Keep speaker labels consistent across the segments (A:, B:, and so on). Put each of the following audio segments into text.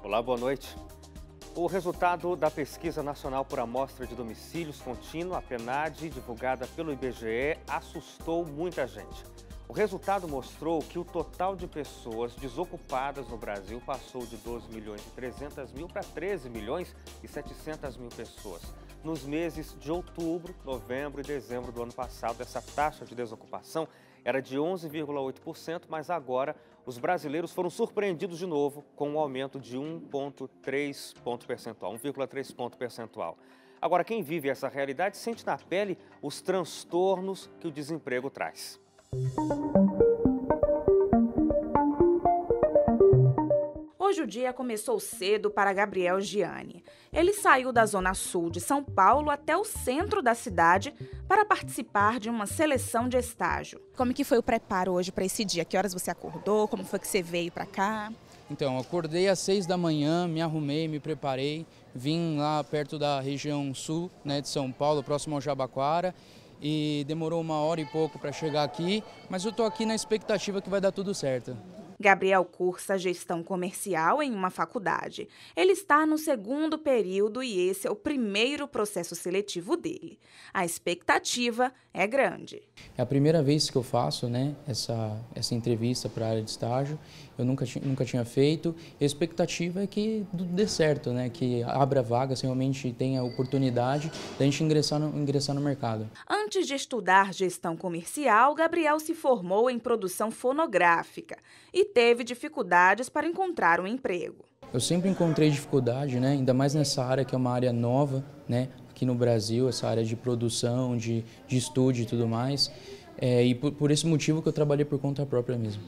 A: Olá, boa noite. O resultado da Pesquisa Nacional por Amostra de Domicílios Contínua, a PNAD, divulgada pelo IBGE, assustou muita gente. O resultado mostrou que o total de pessoas desocupadas no Brasil passou de 12.300.000 para 13.700.000 pessoas. Nos meses de outubro, novembro e dezembro do ano passado, essa taxa de desocupação era de 11,8%, mas agora os brasileiros foram surpreendidos de novo com um aumento de 1,3 ponto percentual. Agora, quem vive essa realidade sente na pele os transtornos que o desemprego traz.
B: Hoje o dia começou cedo para Gabriel Gianni. Ele saiu da zona sul de São Paulo até o centro da cidade para participar de uma seleção de estágio.
C: Como que foi o preparo hoje para esse dia? Que horas você acordou? Como foi que você veio para cá?
D: Então, acordei às 6 da manhã, me arrumei, me preparei, vim lá perto da região sul, de São Paulo, próximo ao Jabaquara, e demorou 1 hora e pouco para chegar aqui, mas eu estou aqui na expectativa que vai dar tudo certo.
B: Gabriel cursa gestão comercial em uma faculdade. Ele está no 2º período e esse é o primeiro processo seletivo dele. A expectativa é grande.
D: É a primeira vez que eu faço essa entrevista para a área de estágio. Eu nunca tinha feito. A expectativa é que tudo dê certo, que abra vagas, realmente tenha oportunidade da gente ingressar no mercado.
B: Antes de estudar gestão comercial, Gabriel se formou em produção fonográfica e teve dificuldades para encontrar um emprego.
D: Eu sempre encontrei dificuldade, ainda mais nessa área que é uma área nova, aqui no Brasil, essa área de produção, de estúdio e tudo mais. E por esse motivo que eu trabalhei por conta própria mesmo.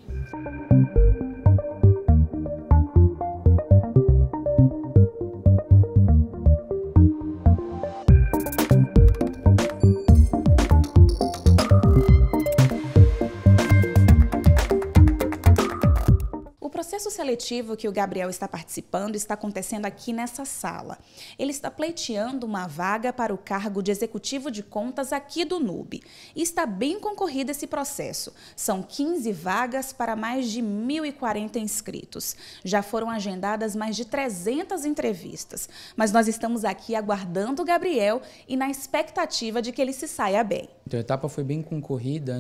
C: O processo seletivo que o Gabriel está participando está acontecendo aqui nessa sala. Ele está pleiteando uma vaga para o cargo de executivo de contas aqui do NUB. E está bem concorrido esse processo. São 15 vagas para mais de 1.040 inscritos. Já foram agendadas mais de 300 entrevistas. Mas nós estamos aqui aguardando o Gabriel e na expectativa de que ele se saia bem.
D: Então, a etapa foi bem concorrida,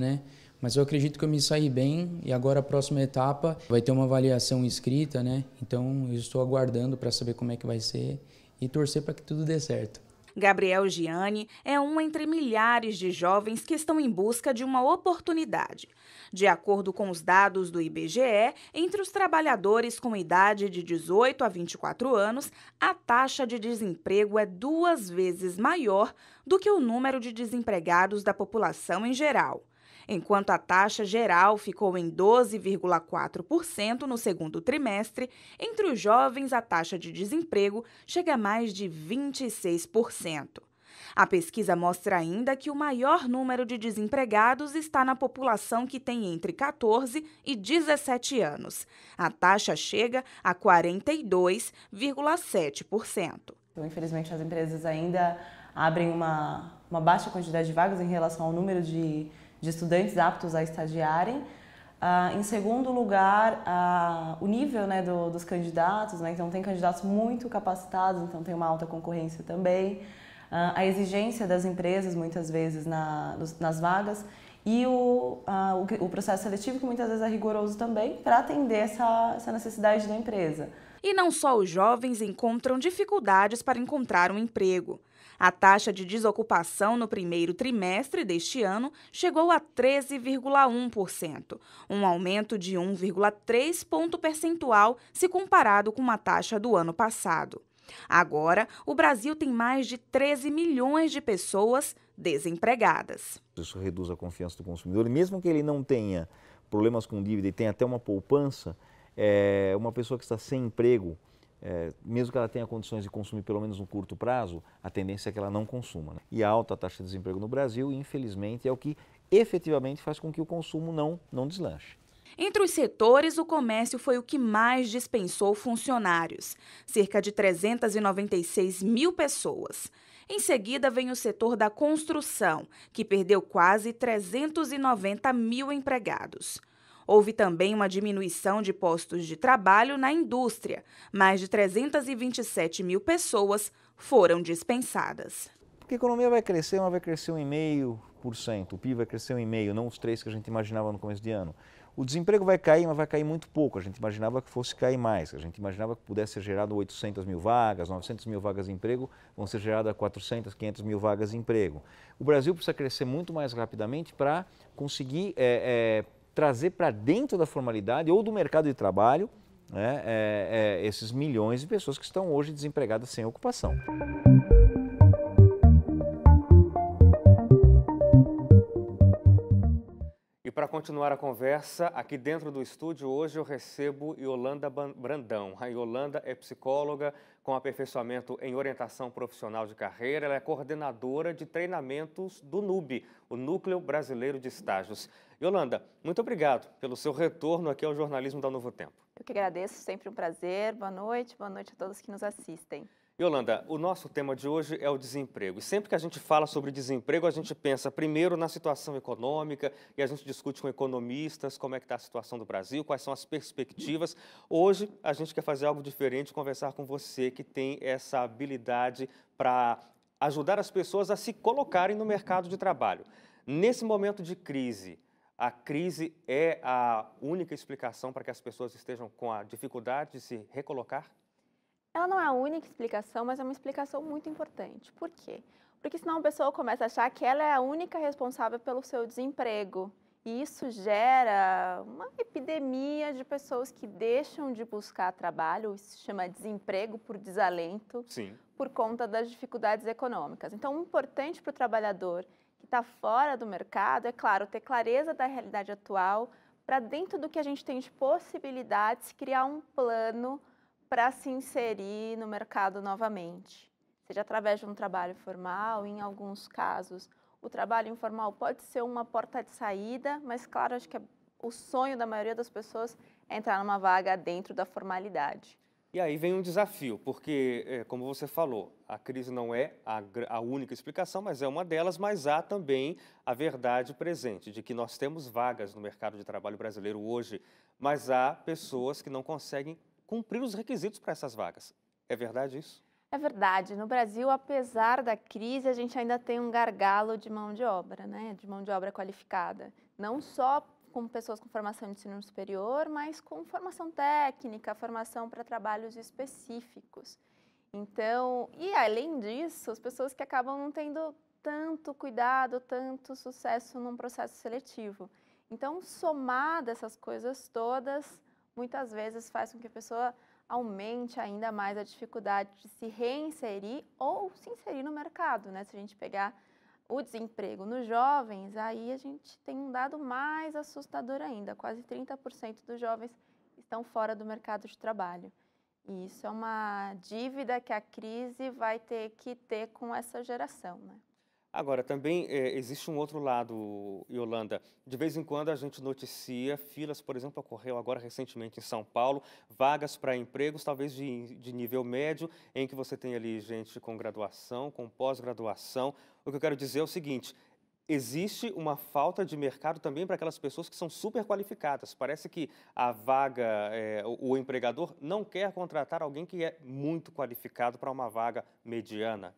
D: Mas eu acredito que eu me saí bem e agora a próxima etapa vai ter uma avaliação escrita, Então eu estou aguardando para saber como é que vai ser e torcer para que tudo dê certo.
B: Gabriel Gianni é um entre milhares de jovens que estão em busca de uma oportunidade. De acordo com os dados do IBGE, entre os trabalhadores com idade de 18 a 24 anos, a taxa de desemprego é 2 vezes maior do que o número de desempregados da população em geral. Enquanto a taxa geral ficou em 12,4% no 2º trimestre, entre os jovens a taxa de desemprego chega a mais de 26%. A pesquisa mostra ainda que o maior número de desempregados está na população que tem entre 14 e 17 anos. A taxa chega a 42,7%.
E: Então, infelizmente, as empresas ainda abrem uma baixa quantidade de vagas em relação ao número de estudantes aptos a estagiarem. Em segundo lugar, o nível dos candidatos, então tem candidatos muito capacitados, então tem uma alta concorrência também. A exigência das empresas, muitas vezes, nas vagas. E o processo seletivo, que muitas vezes é rigoroso também, para atender essa necessidade da empresa.
B: E não só os jovens encontram dificuldades para encontrar um emprego. A taxa de desocupação no 1º trimestre deste ano chegou a 13,1%, um aumento de 1,3 ponto percentual se comparado com a taxa do ano passado. Agora, o Brasil tem mais de 13 milhões de pessoas desempregadas.
F: Isso reduz a confiança do consumidor e mesmo que ele não tenha problemas com dívida e tenha até uma poupança, uma pessoa que está sem emprego, mesmo que ela tenha condições de consumir pelo menos no curto prazo, a tendência é que ela não consuma. E a alta taxa de desemprego no Brasil, infelizmente, é o que efetivamente faz com que o consumo não deslanche.
B: Entre os setores, o comércio foi o que mais dispensou funcionários, cerca de 396 mil pessoas. Em seguida, vem o setor da construção, que perdeu quase 390 mil empregados. Houve também uma diminuição de postos de trabalho na indústria. Mais de 327 mil pessoas foram dispensadas.
F: Porque a economia vai crescer, mas vai crescer 1,5%. O PIB vai crescer 1,5%, não os 3% que a gente imaginava no começo de ano. O desemprego vai cair, mas vai cair muito pouco. A gente imaginava que fosse cair mais. A gente imaginava que pudesse ser gerado 800 mil vagas, 900 mil vagas de emprego, vão ser geradas 400, 500 mil vagas de emprego. O Brasil precisa crescer muito mais rapidamente para conseguir trazer para dentro da formalidade ou do mercado de trabalho esses milhões de pessoas que estão hoje desempregadas sem ocupação.
A: E para continuar a conversa, aqui dentro do estúdio hoje eu recebo Yolanda Brandão. A Yolanda é psicóloga com aperfeiçoamento em orientação profissional de carreira. Ela é coordenadora de treinamentos do NUB, o Núcleo Brasileiro de Estágios. Yolanda, muito obrigado pelo seu retorno aqui ao jornalismo da Novo Tempo.
G: Eu que agradeço, sempre um prazer. Boa noite a todos que nos assistem.
A: Yolanda, o nosso tema de hoje é o desemprego. E sempre que a gente fala sobre desemprego, a gente pensa primeiro na situação econômica e a gente discute com economistas como é que está a situação do Brasil, quais são as perspectivas. Hoje, a gente quer fazer algo diferente, conversar com você que tem essa habilidade para ajudar as pessoas a se colocarem no mercado de trabalho. Nesse momento de crise, a crise é a única explicação para que as pessoas estejam com a dificuldade de se recolocar?
G: Ela não é a única explicação, mas é uma explicação muito importante. Por quê? Porque senão a pessoa começa a achar que ela é a única responsável pelo seu desemprego. E isso gera uma epidemia de pessoas que deixam de buscar trabalho, isso se chama desemprego por desalento,
A: Sim.
G: Por conta das dificuldades econômicas. Então, o importante para o trabalhador que está fora do mercado é, claro, ter clareza da realidade atual, para dentro do que a gente tem de possibilidades, criar um plano para se inserir no mercado novamente, seja através de um trabalho formal, em alguns casos o trabalho informal pode ser uma porta de saída, mas claro, acho que o sonho da maioria das pessoas é entrar numa vaga dentro da formalidade.
A: E aí vem um desafio, porque, como você falou, a crise não é a única explicação, mas é uma delas, mas há também a verdade presente de que nós temos vagas no mercado de trabalho brasileiro hoje, mas há pessoas que não conseguem cumprir os requisitos para essas vagas. É verdade isso?
G: É verdade. No Brasil, apesar da crise, a gente ainda tem um gargalo de mão de obra, né? De mão de obra qualificada. Não só com pessoas com formação de ensino superior, mas com formação técnica, formação para trabalhos específicos. Então, e além disso, as pessoas que acabam não tendo tanto cuidado, tanto sucesso num processo seletivo. Então, somar dessas coisas todas, muitas vezes faz com que a pessoa aumente ainda mais a dificuldade de se reinserir ou se inserir no mercado, né? Se a gente pegar o desemprego nos jovens, aí a gente tem um dado mais assustador ainda. Quase 30% dos jovens estão fora do mercado de trabalho. E isso é uma dívida que a crise vai ter que ter com essa geração, né?
A: Agora, também existe um outro lado, Yolanda. De vez em quando a gente noticia filas, por exemplo, ocorreu agora recentemente em São Paulo, vagas para empregos, talvez de nível médio, em que você tem ali gente com graduação, com pós-graduação. O que eu quero dizer é o seguinte, existe uma falta de mercado também para aquelas pessoas que são super qualificadas. Parece que a vaga, o empregador não quer contratar alguém que é muito qualificado para uma vaga mediana.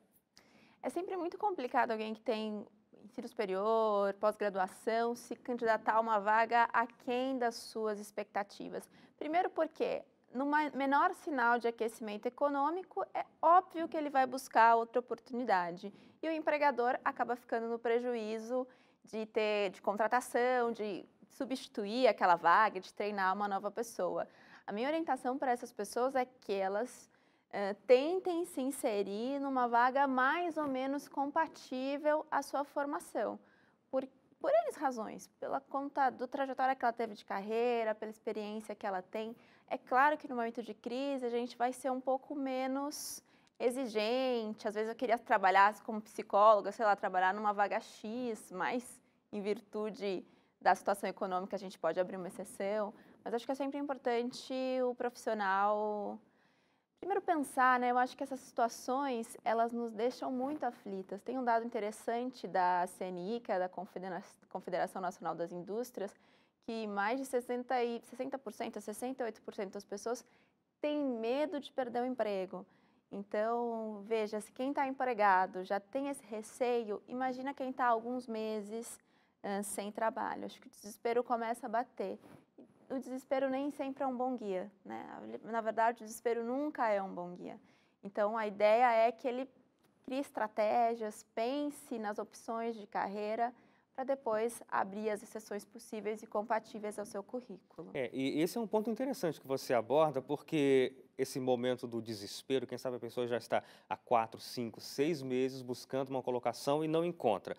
G: É sempre muito complicado alguém que tem ensino superior, pós-graduação, se candidatar a uma vaga aquém das suas expectativas. Primeiro porque, no menor sinal de aquecimento econômico, é óbvio que ele vai buscar outra oportunidade. E o empregador acaba ficando no prejuízo de contratação, de substituir aquela vaga, de treinar uma nova pessoa. A minha orientação para essas pessoas é que elas tentem se inserir numa vaga mais ou menos compatível à sua formação, por N razões, pela conta do trajetória que ela teve de carreira, pela experiência que ela tem. É claro que no momento de crise a gente vai ser um pouco menos exigente, às vezes eu queria trabalhar como psicóloga, sei lá, trabalhar numa vaga X, mas em virtude da situação econômica a gente pode abrir uma exceção, mas acho que é sempre importante o profissional primeiro pensar, né? Eu acho que essas situações, elas nos deixam muito aflitas. Tem um dado interessante da CNI, que é da Confederação Nacional das Indústrias, que mais de 60%, 68% das pessoas têm medo de perder o emprego. Então, veja, se quem está empregado já tem esse receio, imagina quem está alguns meses sem trabalho. Acho que o desespero começa a bater. O desespero nem sempre é um bom guia, né? Na verdade, o desespero nunca é um bom guia. Então, a ideia é que ele crie estratégias, pense nas opções de carreira, para depois abrir as exceções possíveis e compatíveis ao seu currículo.
A: E esse é um ponto interessante que você aborda, porque esse momento do desespero, quem sabe a pessoa já está há 4, 5, 6 meses buscando uma colocação e não encontra.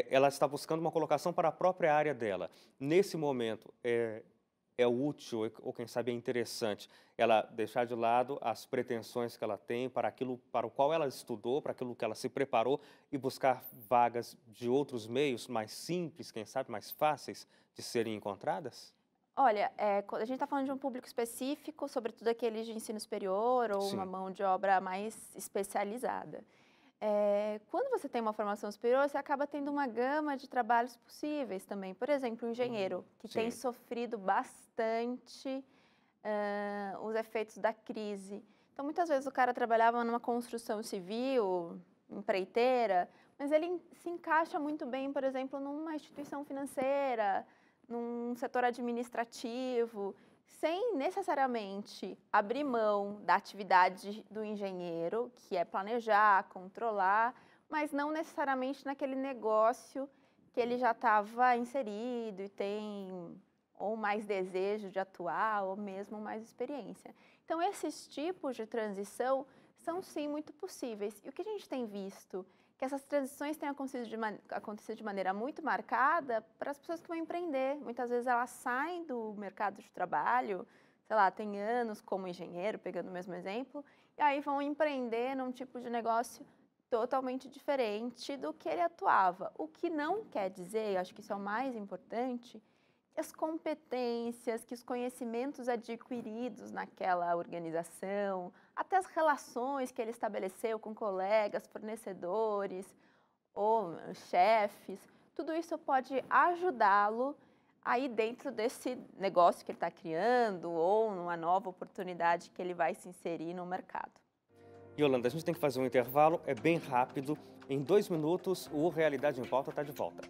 A: Ela está buscando uma colocação para a própria área dela. Nesse momento, é útil ou quem sabe é interessante ela deixar de lado as pretensões que ela tem para aquilo para o qual ela estudou, para aquilo que ela se preparou e buscar vagas de outros meios mais simples, quem sabe mais fáceis de serem encontradas?
G: Olha, a gente está falando de um público específico, sobretudo aqueles de ensino superior ou
A: Sim.
G: uma mão de obra mais especializada. Quando você tem uma formação superior, você acaba tendo uma gama de trabalhos possíveis também. Por exemplo, um engenheiro, que tem
A: Sim.
G: sofrido bastante os efeitos da crise. Então, muitas vezes o cara trabalhava numa construção civil, empreiteira, mas ele se encaixa muito bem, por exemplo, numa instituição financeira, num setor administrativo, sem necessariamente abrir mão da atividade do engenheiro, que é planejar, controlar, mas não necessariamente naquele negócio que ele já estava inserido e tem ou mais desejo de atuar ou mesmo mais experiência. Então, esses tipos de transição são sim muito possíveis. E o que a gente tem visto que essas transições têm acontecido de maneira muito marcada para as pessoas que vão empreender. Muitas vezes elas saem do mercado de trabalho, sei lá, tem anos como engenheiro, pegando o mesmo exemplo, e aí vão empreender num tipo de negócio totalmente diferente do que ele atuava. O que não quer dizer, eu acho que isso é o mais importante, que as competências, que os conhecimentos adquiridos naquela organização, até as relações que ele estabeleceu com colegas, fornecedores ou chefes, tudo isso pode ajudá-lo aí dentro desse negócio que ele está criando ou numa nova oportunidade que ele vai se inserir no mercado.
A: Yolanda, a gente tem que fazer um intervalo, é bem rápido. Em 2 minutos, o Realidade em Pauta está de volta.